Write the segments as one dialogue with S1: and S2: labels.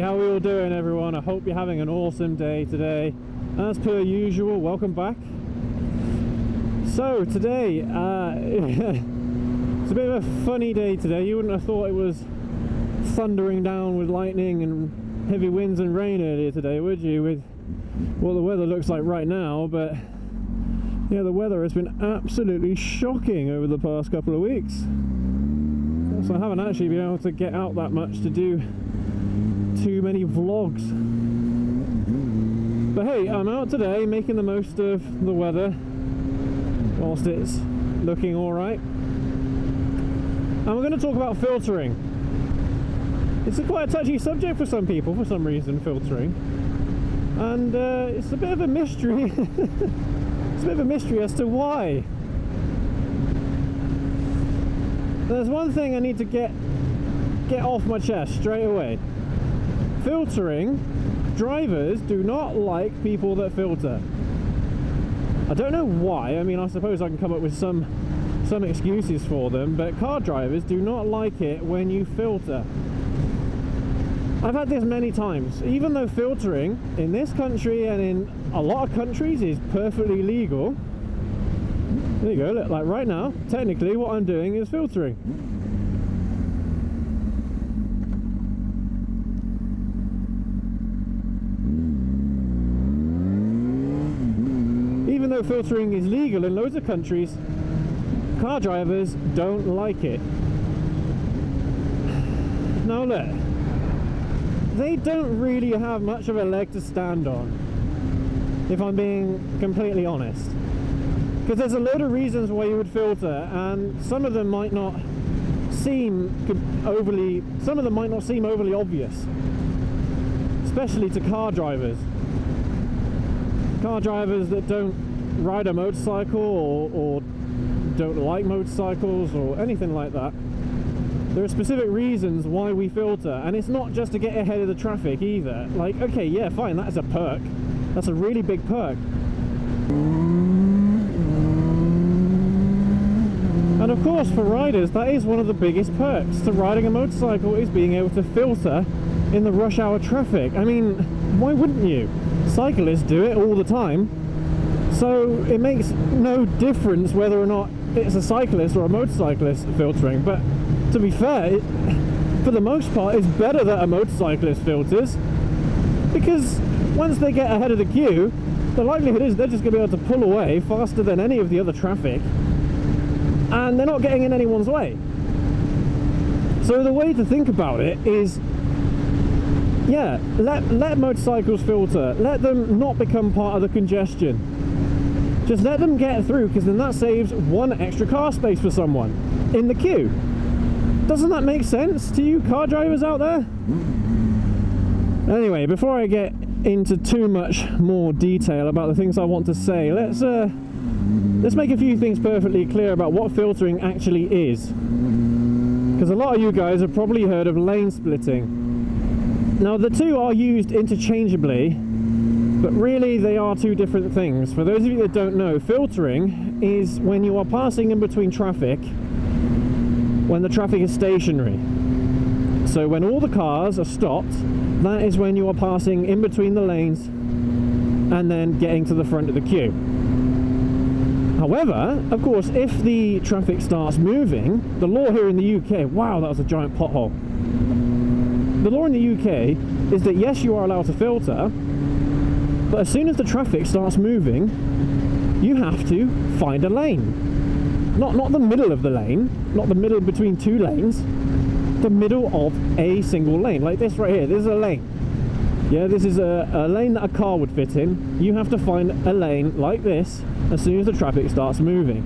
S1: how are we all doing, everyone? I hope you're having an awesome day today. As per usual, welcome back. So today, it's a bit of a funny day today. You wouldn't have thought it was thundering down with lightning and heavy winds and rain earlier today, would you? With what the weather looks like right now, but yeah, the weather has been absolutely shocking over the past couple of weeks. So I haven't actually been able to get out that much to do too many vlogs. But hey, I'm out today making the most of the weather whilst it's looking alright. And we're going to talk about filtering. It's quite a touchy subject for some people, for some reason, filtering. And it's a bit of a mystery. It's a bit of a mystery as to why. There's one thing I need to get off my chest straight away. Filtering, drivers do not like people that filter. I don't know why. I mean, I suppose I can come up with some excuses for them, but car drivers do not like it when you filter. I've had this many times. Even though filtering in this country and in a lot of countries is perfectly legal, there you go, look, like right now, technically what I'm doing is filtering. Even though filtering is legal in loads of countries, car drivers don't like it. Now look, they don't really have much of a leg to stand on, if I'm being completely honest. Because there's a load of reasons why you would filter, and some of them might not seem overly obvious, especially to car drivers. Car drivers that don't ride a motorcycle or don't like motorcycles or anything like that. There are specific reasons why we filter, and it's not just to get ahead of the traffic either. Like, okay, yeah, fine, that's a perk. That's a really big perk. And of course, for riders, that is one of the biggest perks to riding a motorcycle, is being able to filter in the rush hour traffic. I mean, why wouldn't you? Cyclists do it all the time, so it makes no difference whether or not it's a cyclist or a motorcyclist filtering. But to be fair, for the most part, it's better that a motorcyclist filters, because once they get ahead of the queue, the likelihood is they're just going to be able to pull away faster than any of the other traffic, and they're not getting in anyone's way. So the way to think about it is, yeah, let motorcycles filter. Let them not become part of the congestion. Just let them get through, because then that saves one extra car space for someone in the queue. Doesn't that make sense to you car drivers out there? Anyway, before I get into too much more detail about the things I want to say, let's make a few things perfectly clear about what filtering actually is. Because a lot of you guys have probably heard of lane splitting. Now, the two are used interchangeably, but really they are two different things. For those of you that don't know, filtering is when you are passing in between traffic when the traffic is stationary. So when all the cars are stopped, that is when you are passing in between the lanes and then getting to the front of the queue. However, of course, if the traffic starts moving, the law here in the UK, wow, that was a giant pothole. The law in the UK is that yes, you are allowed to filter, but as soon as the traffic starts moving, you have to find a lane. Not the middle of the lane, not the middle between two lanes, the middle of a single lane. Like this right here, this is a lane. Yeah, this is a lane that a car would fit in. You have to find a lane like this as soon as the traffic starts moving.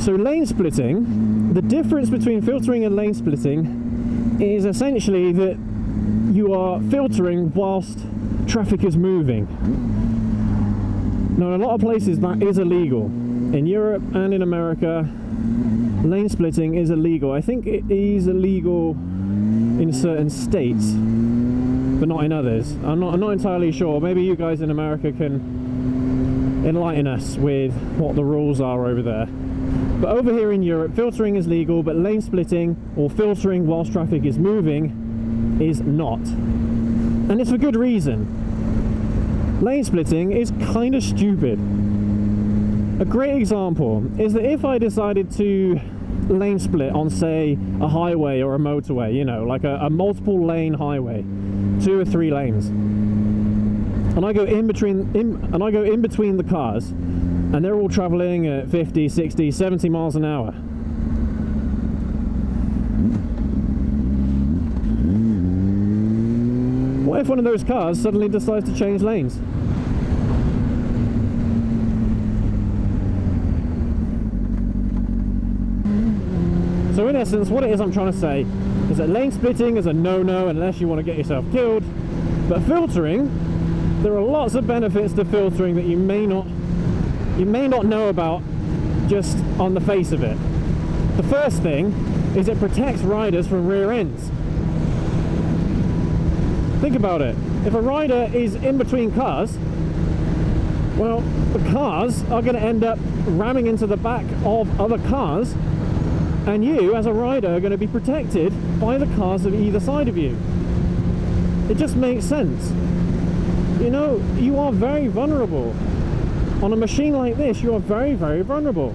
S1: So lane splitting, the difference between filtering and lane splitting is essentially that you are filtering whilst traffic is moving. Now, in a lot of places that is illegal. In Europe and in America, lane splitting is illegal. I think it is illegal in certain states. but not in others. I'm not entirely sure. Maybe you guys in America can enlighten us with what the rules are over there. But over here in Europe, filtering is legal, but lane splitting or filtering whilst traffic is moving is not. And it's for good reason. Lane splitting is kind of stupid. A great example is that if I decided to lane split on, say, a highway or a motorway, you know, like a multiple lane highway, 2 or 3 lanes, and I go in between the cars, and they're all traveling at 50, 60, 70 miles an hour. What if one of those cars suddenly decides to change lanes? So in essence, what it is I'm trying to say is that lane splitting is a no-no unless you want to get yourself killed. But filtering, there are lots of benefits to filtering that you may not know about just on the face of it. The first thing is it protects riders from rear ends. Think about it. If a rider is in between cars, well, the cars are going to end up ramming into the back of other cars, and you, as a rider, are going to be protected by the cars of either side of you. It just makes sense. You know, you are very vulnerable. On a machine like this, you are very, very vulnerable.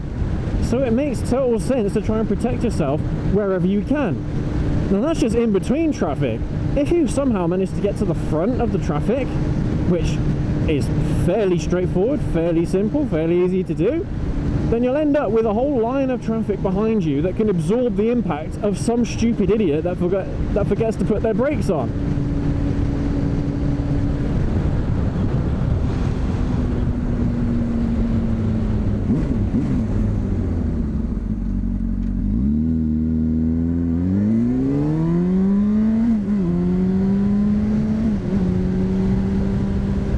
S1: So it makes total sense to try and protect yourself wherever you can. Now that's just in between traffic. If you somehow manage to get to the front of the traffic, which is fairly straightforward, fairly simple, fairly easy to do, then you'll end up with a whole line of traffic behind you that can absorb the impact of some stupid idiot that forgets to put their brakes on.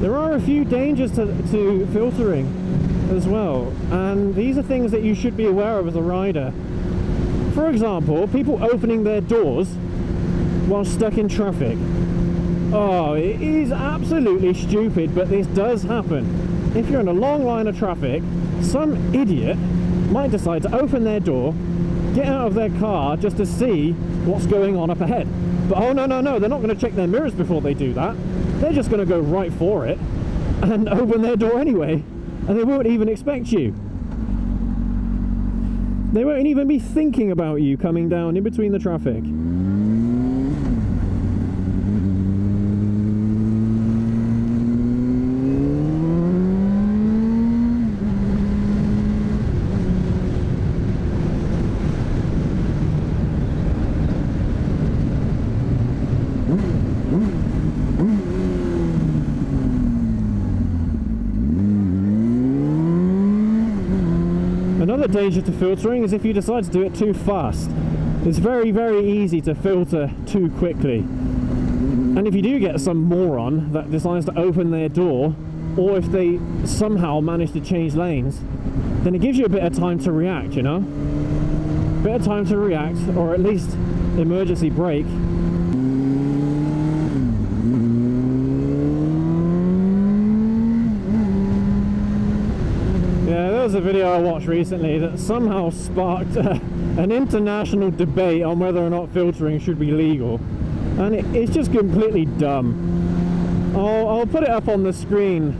S1: There are a few dangers to filtering as well, and these are things that you should be aware of as a rider. For example, people opening their doors while stuck in traffic. Oh, it is absolutely stupid, but this does happen. If you're in a long line of traffic, some idiot might decide to open their door, get out of their car just to see what's going on up ahead. But oh no, they're not going to check their mirrors before they do that. They're just going to go right for it and open their door anyway. And they won't even expect you. They won't even be thinking about you coming down in between the traffic. Another danger to filtering is if you decide to do it too fast. It's very, very easy to filter too quickly. And if you do get some moron that decides to open their door, or if they somehow manage to change lanes, then it gives you a bit of time to react, you know? A bit of time to react, or at least emergency brake. There was a video I watched recently that somehow sparked an international debate on whether or not filtering should be legal, and it's just completely dumb. I'll put it up on the screen,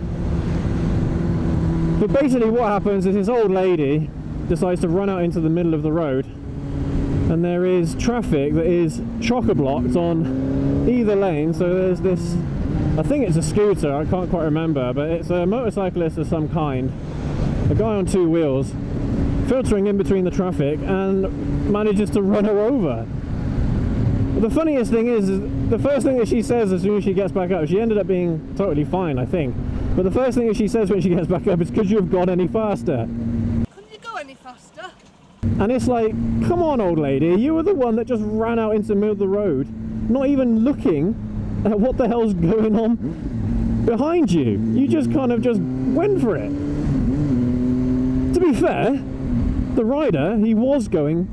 S1: but basically what happens is this old lady decides to run out into the middle of the road, and there is traffic that is chock-a-blocked on either lane. So there's this, I think it's a scooter, I can't quite remember, but it's a motorcyclist of some kind, a guy on 2 wheels, filtering in between the traffic and manages to run her over. But the funniest thing is the first thing that she says as soon as she gets back up, she ended up being totally fine, I think, but the first thing that she says when she gets back up is, "Could you have gone any faster?"
S2: Couldn't you go any faster?
S1: And it's like, come on, old lady, you were the one that just ran out into the middle of the road, not even looking at what the hell's going on behind you. You just kind of just went for it. To be fair, the rider, he was going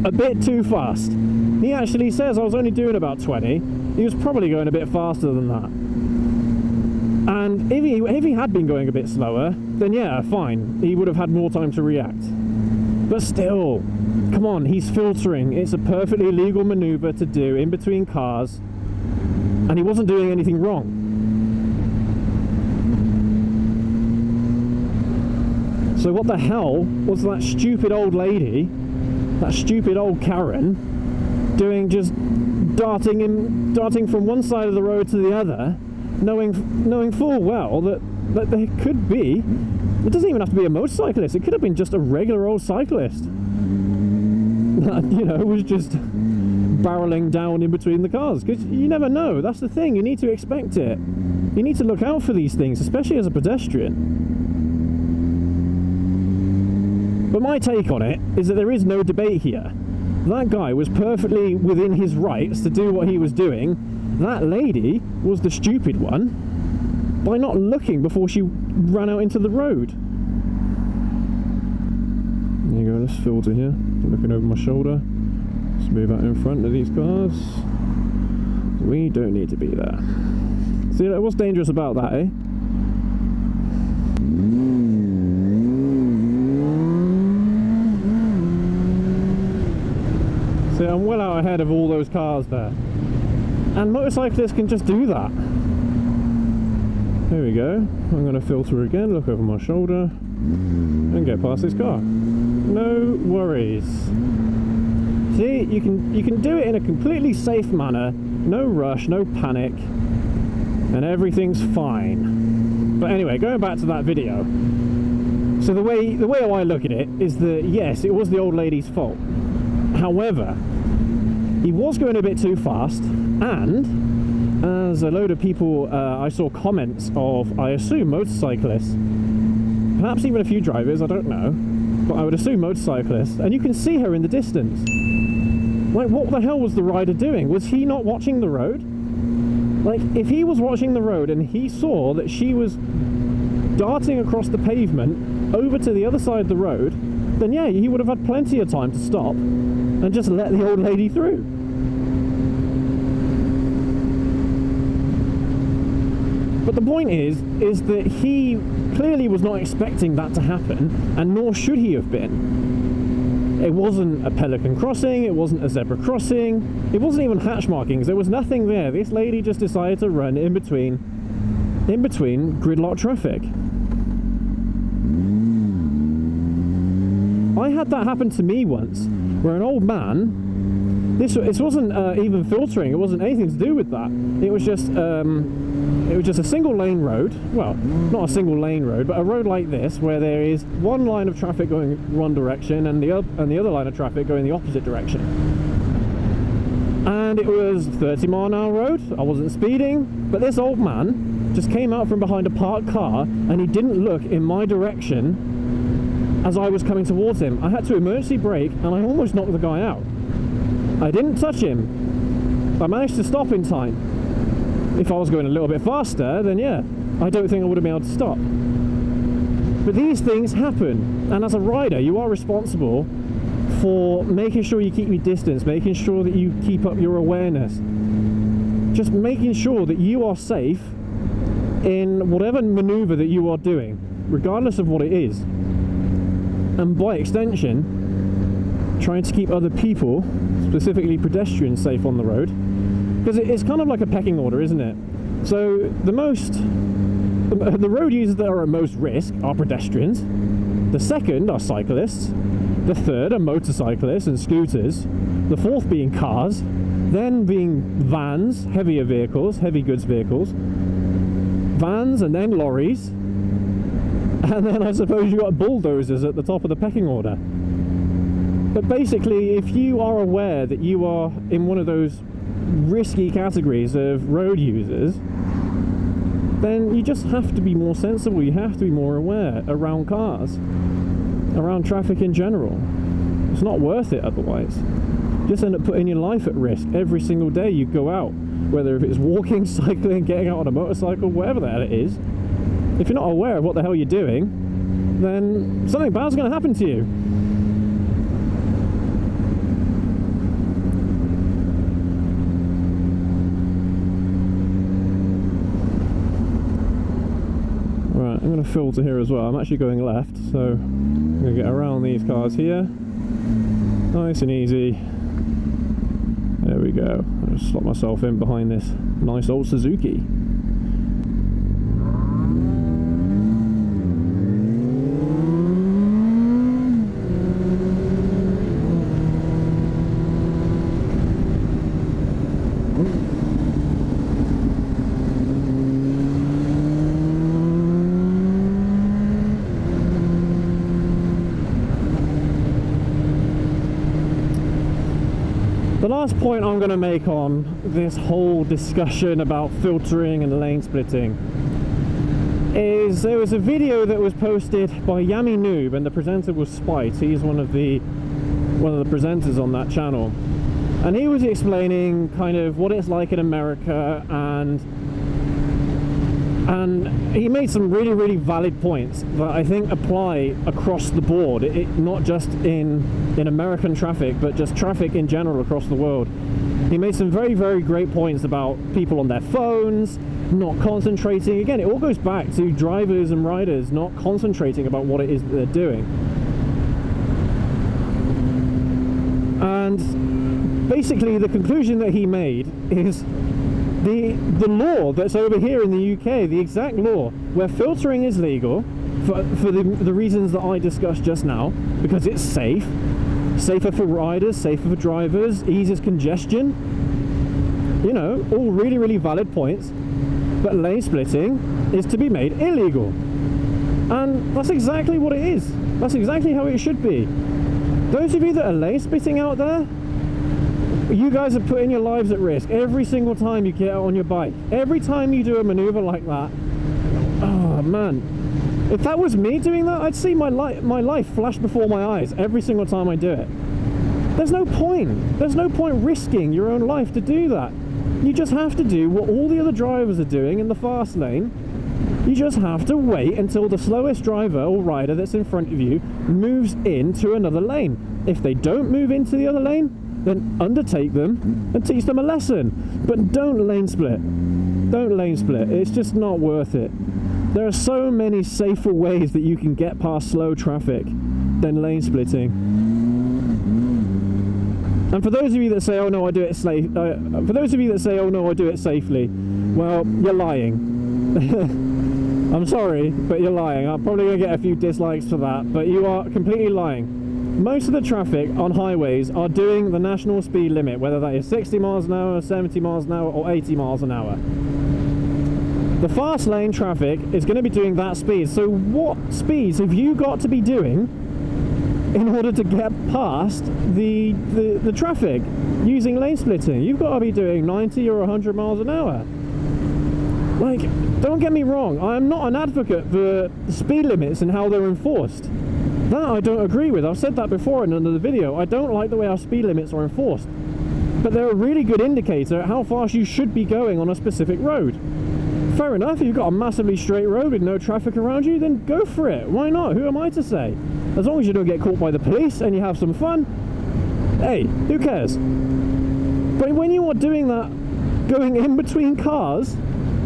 S1: a bit too fast. He actually says, "I was only doing about 20, He was probably going a bit faster than that. And if he had been going a bit slower, then yeah, fine. He would have had more time to react. But still, come on, he's filtering. It's a perfectly legal maneuver to do in between cars. And he wasn't doing anything wrong. So what the hell was that stupid old lady, that stupid old Karen, doing, just darting from one side of the road to the other, knowing full well that there could be, it doesn't even have to be a motorcyclist, it could have been just a regular old cyclist that, you know, was just barreling down in between the cars, because you never know. That's the thing, you need to expect it. You need to look out for these things, especially as a pedestrian. But my take on it is that there is no debate here. That guy was perfectly within his rights to do what he was doing. That lady was the stupid one by not looking before she ran out into the road. There you go, let's filter here. Looking over my shoulder. Let's move out in front of these cars. We don't need to be there. See, what's dangerous about that, eh? See, I'm well out ahead of all those cars there. And motorcyclists can just do that. There we go. I'm going to filter again, look over my shoulder, and get past this car. No worries. See, you can do it in a completely safe manner, no rush, no panic, and everything's fine. But anyway, going back to that video. So the way I look at it is that, yes, it was the old lady's fault. However, he was going a bit too fast, and as a load of people, I saw comments of, I assume, motorcyclists, perhaps even a few drivers, I don't know, but I would assume motorcyclists, and you can see her in the distance. Like, what the hell was the rider doing? Was he not watching the road? Like, if he was watching the road and he saw that she was darting across the pavement over to the other side of the road, then yeah, he would have had plenty of time to stop and just let the old lady through. But the point is that he clearly was not expecting that to happen, and nor should he have been. It wasn't a pelican crossing, it wasn't a zebra crossing, it wasn't even hatch markings, there was nothing there. This lady just decided to run in between gridlock traffic. I had that happen to me once, where an old man, this wasn't even filtering, it wasn't anything to do with that. It was just a single lane road, well, not a single lane road, but a road like this, where there is one line of traffic going one direction and the other line of traffic going the opposite direction. And it was 30-mile-an-hour road. I wasn't speeding, but this old man just came out from behind a parked car and he didn't look in my direction as I was coming towards him. I had to emergency brake and I almost knocked the guy out. I didn't touch him. I managed to stop in time. If I was going a little bit faster, then yeah, I don't think I would have been able to stop. But these things happen, and as a rider, you are responsible for making sure you keep your distance, making sure that you keep up your awareness, just making sure that you are safe in whatever maneuver that you are doing, regardless of what it is. And by extension, trying to keep other people, specifically pedestrians, safe on the road. Because it's kind of like a pecking order, isn't it? So the road users that are at most risk are pedestrians. The second are cyclists. The third are motorcyclists and scooters. The fourth being cars. Then being vans, heavier vehicles, heavy goods vehicles. Vans and then lorries. And then I suppose you've got bulldozers at the top of the pecking order. But basically, if you are aware that you are in one of those risky categories of road users, then you just have to be more sensible, you have to be more aware around cars, around traffic in general. It's not worth it otherwise. You just end up putting your life at risk every single day you go out, whether if it's walking, cycling, getting out on a motorcycle, whatever the hell it is. If you're not aware of what the hell you're doing, then something bad's going to happen to you. I'm going to filter here as well. I'm actually going left, so I'm going to get around these cars here. Nice and easy. There we go. I'll just slot myself in behind this nice old Suzuki. The last point I'm going to make on this whole discussion about filtering and lane splitting is there was a video that was posted by YummyNoob, and the presenter was Spite. He's one of the presenters on that channel, and he was explaining kind of what it's like in America, and he made some really valid points that I think apply across the board, not just in American traffic, but just traffic in general across the world. He made some very great points about people on their phones, not concentrating. Again, it all goes back to drivers and riders not concentrating about what it is that they're doing. And basically the conclusion that he made is the law that's over here in the UK, the exact law where filtering is legal for the reasons that I discussed just now, because it's safe, safer for riders, safer for drivers, eases congestion, you know, all really valid points. But lane splitting is to be made illegal, and that's exactly what it is. That's exactly how it should be. Those of you that are lane splitting out there, you guys are putting your lives at risk every single time you get out on your bike. Every time you do a maneuver like that, oh man, if that was me doing that, I'd see my life flash before my eyes every single time I do it. There's no point. There's no point risking your own life to do that. You just have to do what all the other drivers are doing in the fast lane. You just have to wait until the slowest driver or rider that's in front of you moves into another lane. If they don't move into the other lane, then undertake them and teach them a lesson. But don't lane split. Don't lane split. It's just not worth it. There are so many safer ways that you can get past slow traffic than lane splitting. And for those of you that say, "Oh no, I do it safely," well, you're lying. I'm sorry, but you're lying. I'm probably going to get a few dislikes for that, but you are completely lying. Most of the traffic on highways are doing the national speed limit, whether that is 60 miles an hour, 70 miles an hour, or 80 miles an hour. The fast lane traffic is going to be doing that speed. So what speeds have you got to be doing in order to get past the traffic using lane splitting? You've got to be doing 90 or 100 miles an hour. Like, don't get me wrong, I am not an advocate for speed limits and how they're enforced. That I don't agree with. I've said that before in another video. I don't like the way our speed limits are enforced. But they're a really good indicator of how fast you should be going on a specific road. Fair enough, if you've got a massively straight road with no traffic around you, then go for it. Why not? Who am I to say? As long as you don't get caught by the police and you have some fun, hey, who cares? But when you are doing that, going in between cars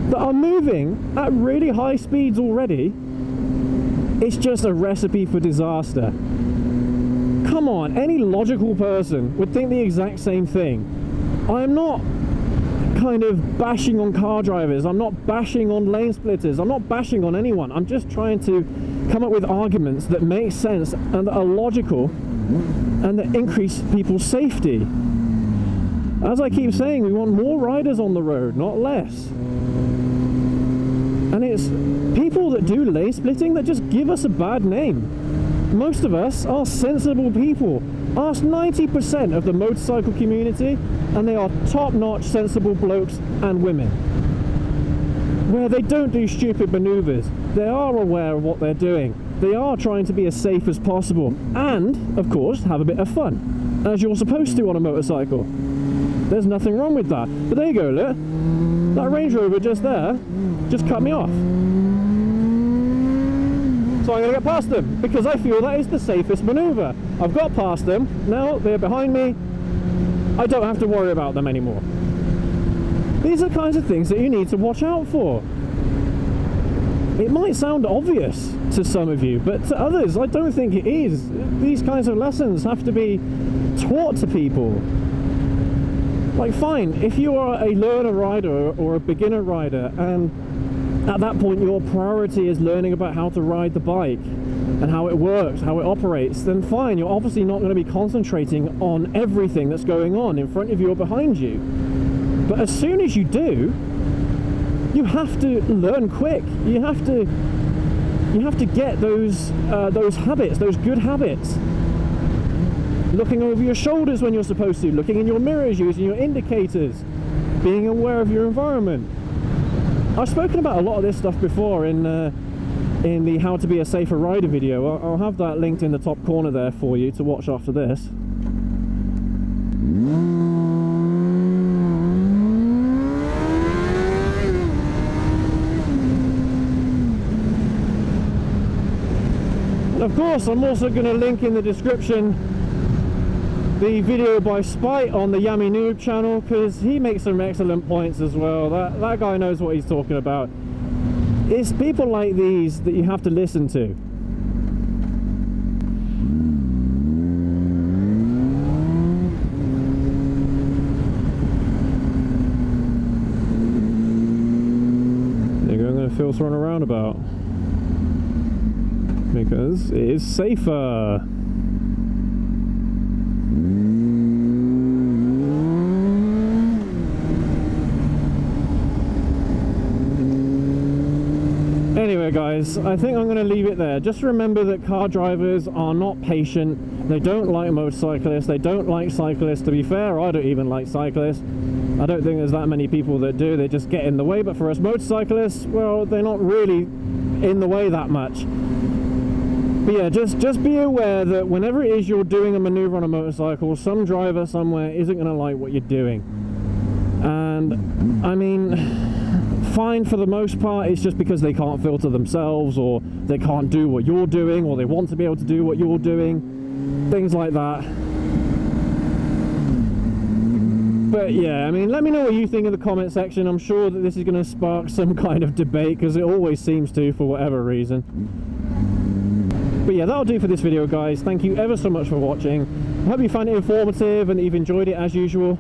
S1: that are moving at really high speeds already, it's just a recipe for disaster. Come on, any logical person would think the exact same thing. I'm not kind of bashing on car drivers, I'm not bashing on lane splitters, I'm not bashing on anyone. I'm just trying to come up with arguments that make sense and that are logical and that increase people's safety. As I keep saying, we want more riders on the road, not less. And it's people that do lane splitting that just give us a bad name. Most of us are sensible people. Ask 90% of the motorcycle community and they are top-notch sensible blokes and women. Where they don't do stupid maneuvers. They are aware of what they're doing. They are trying to be as safe as possible. And, of course, have a bit of fun. As you're supposed to on a motorcycle. There's nothing wrong with that. But there you go, look. That Range Rover just there just cut me off. So I'm going to get past them because I feel that is the safest maneuver. I've got past them, now they're behind me, I don't have to worry about them anymore. These are the kinds of things that you need to watch out for. It might sound obvious to some of you, but to others, I don't think it is. These kinds of lessons have to be taught to people. Like, fine, if you are a learner rider or a beginner rider, and at that point your priority is learning about how to ride the bike and how it works, how it operates, then fine, you're obviously not going to be concentrating on everything that's going on in front of you or behind you. But as soon as you do, you have to learn quick. You have to get those habits, those good habits. Looking over your shoulders when you're supposed to, looking in your mirrors, using your indicators, being aware of your environment. I've spoken about a lot of this stuff before in the How to Be a Safer Rider video. I'll have that linked in the top corner there for you to watch after this. Of course, I'm also going to link in the description the video by Spite on the YummyNoob channel, because he makes some excellent points as well. That guy knows what he's talking about. It's people like these that you have to listen to. There you go, I'm going to filter on a roundabout, because it is safer. Anyway guys, I think I'm going to leave it there. Just remember that car drivers are not patient. They don't like motorcyclists. They don't like cyclists. To be fair, I don't even like cyclists. I don't think there's that many people that do. They just get in the way. But for us motorcyclists, well, they're not really in the way that much. But yeah, just be aware that whenever it is you're doing a maneuver on a motorcycle, some driver somewhere isn't going to like what you're doing. And I mean, fine, for the most part it's just because they can't filter themselves, or they can't do what you're doing, or they want to be able to do what you're doing, things like that. But yeah, I mean, let me know what you think in the comment section. I'm sure that this is going to spark some kind of debate, because it always seems to, for whatever reason. But yeah, that'll do for this video guys. Thank you ever so much for watching. I hope you found it informative and that you've enjoyed it as usual.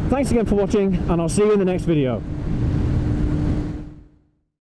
S1: Thanks again for watching, and I'll see you in the next video.